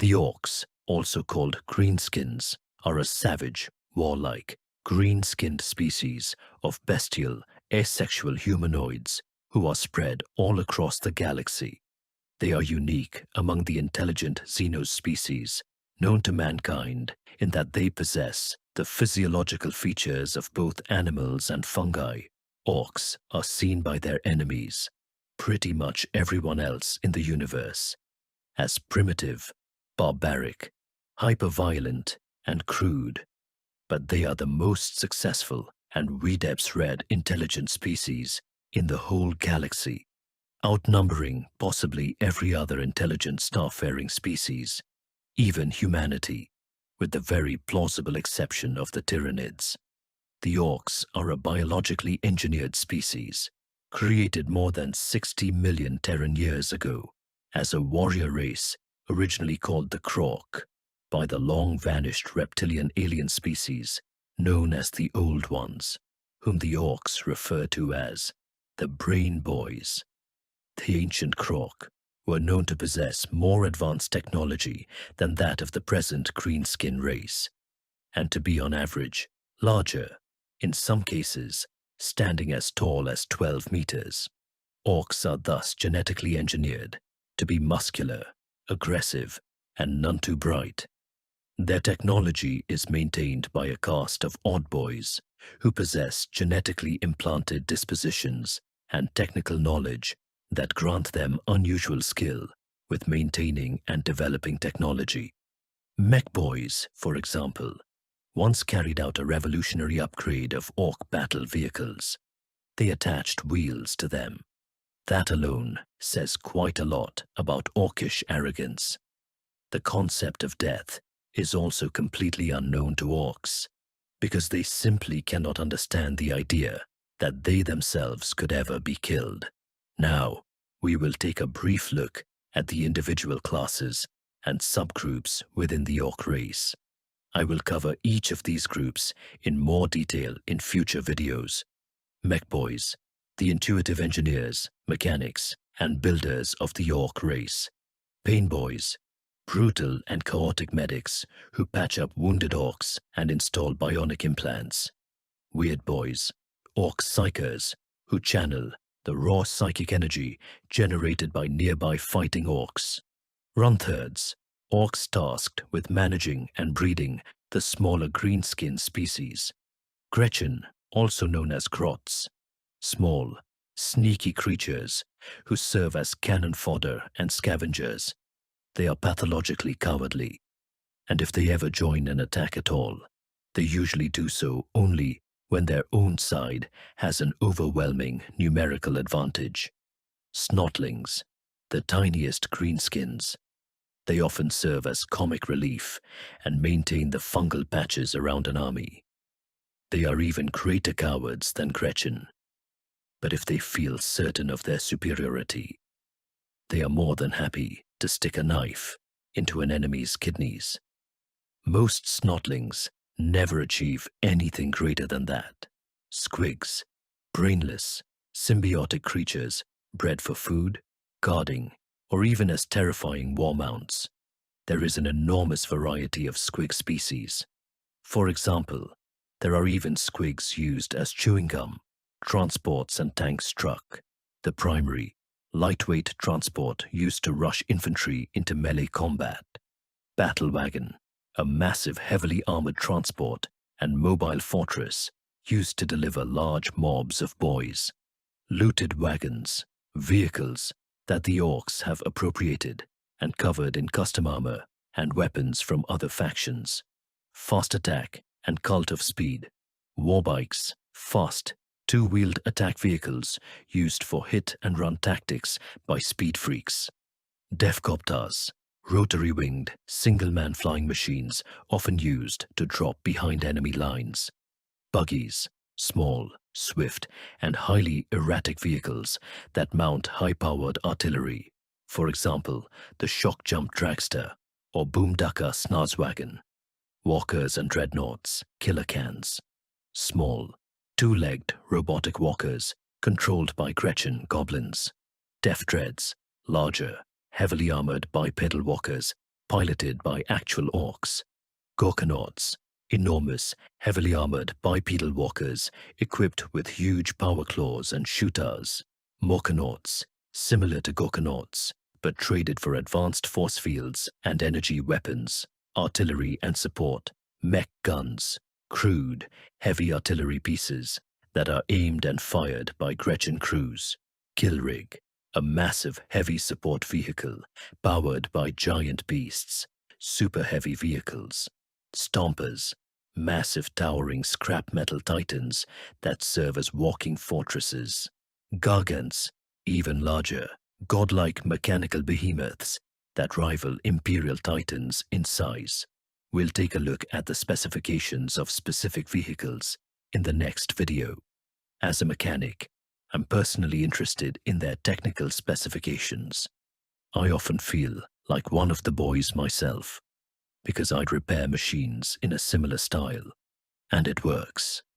The orcs, also called greenskins, are a savage, warlike, green-skinned species of bestial, asexual humanoids who are spread all across the galaxy. They are unique among the intelligent xenos species known to mankind in that they possess the physiological features of both animals and fungi. Orcs are seen by their enemies, pretty much everyone else in the universe, as primitive, barbaric, hyper-violent, and crude. But they are the most successful and widespread intelligent species in the whole galaxy, outnumbering possibly every other intelligent starfaring species, even humanity, with the very plausible exception of the Tyranids. The orcs are a biologically engineered species, created more than 60 million Terran years ago as a warrior race originally called the Krork by the long-vanished reptilian alien species known as the Old Ones, whom the orcs refer to as the Brain Boys. The ancient Krork were known to possess more advanced technology than that of the present greenskin race, and to be on average larger, in some cases standing as tall as 12 meters. Orcs are thus genetically engineered to be muscular, aggressive, and none too bright. Their technology is maintained by a caste of odd boys who possess genetically implanted dispositions and technical knowledge that grant them unusual skill with maintaining and developing technology. Mech boys, for example, once carried out a revolutionary upgrade of orc battle vehicles. They attached wheels to them. That alone says quite a lot about orcish arrogance. The concept of death is also completely unknown to orcs, because they simply cannot understand the idea that they themselves could ever be killed. Now, we will take a brief look at the individual classes and subgroups within the orc race. I will cover each of these groups in more detail in future videos. Mech boys, the intuitive engineers, mechanics, and builders of the orc race. Pain boys, brutal and chaotic medics who patch up wounded orcs and install bionic implants. Weird boys, orc psychers who channel the raw psychic energy generated by nearby fighting orcs. Runthurds, orcs tasked with managing and breeding the smaller greenskin species. Gretchen, also known as Grots, small, sneaky creatures who serve as cannon fodder and scavengers. They are pathologically cowardly, and if they ever join an attack at all, they usually do so only when their own side has an overwhelming numerical advantage. Snotlings, the tiniest greenskins. They often serve as comic relief and maintain the fungal patches around an army. They are even greater cowards than Gretchen. But if they feel certain of their superiority, they are more than happy to stick a knife into an enemy's kidneys. Most snotlings never achieve anything greater than that. Squigs, brainless, symbiotic creatures bred for food, guarding, or even as terrifying war mounts. There is an enormous variety of squig species. For example, there are even squigs used as chewing gum, transports and tanks truck, the primary, lightweight transport used to rush infantry into melee combat. Battle wagon, a massive heavily armored transport and mobile fortress used to deliver large mobs of boys. Looted wagons, vehicles that the orcs have appropriated and covered in custom armor and weapons from other factions. Fast attack and cult of speed. Warbikes, fast, two-wheeled attack vehicles used for hit-and-run tactics by speed freaks. Defcopters, rotary-winged, single-man flying machines often used to drop behind enemy lines. Buggies, small, swift, and highly erratic vehicles that mount high-powered artillery. For example, the shock jump dragster or boomdaka snarswagen. Walkers and dreadnoughts, killer cans. Small, two-legged robotic walkers controlled by Gretchen goblins. Death dreads, larger, heavily armored bipedal walkers piloted by actual orcs. Gorkanauts, enormous, heavily armored bipedal walkers equipped with huge power claws and shooters. Morkanauts, similar to Gorkanauts, but traded for advanced force fields and energy weapons, artillery and support, mech guns, crude, heavy artillery pieces that are aimed and fired by Gretchen crews. Killrig, a massive heavy support vehicle powered by giant beasts, super heavy vehicles. Stompers, massive towering scrap metal titans that serve as walking fortresses. Gargants, even larger, godlike mechanical behemoths that rival imperial titans in size. We'll take a look at the specifications of specific vehicles in the next video. As a mechanic, I'm personally interested in their technical specifications. I often feel like one of the boys myself, because I'd repair machines in a similar style, and it works.